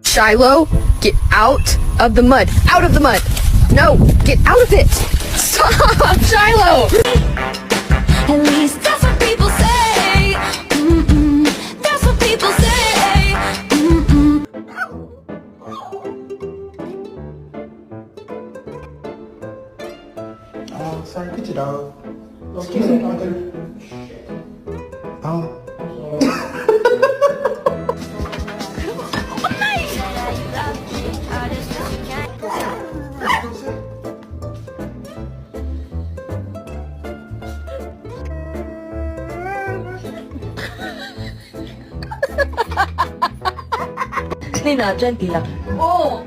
Shiloh, get out of the mud. Out of the mud. No, get out of it. Stop, Shiloh. At least that's what people say. That's what people say. Oh, sorry, get your dog. Excuse me, Arthur. Oh. Nina, gently lang. Oh,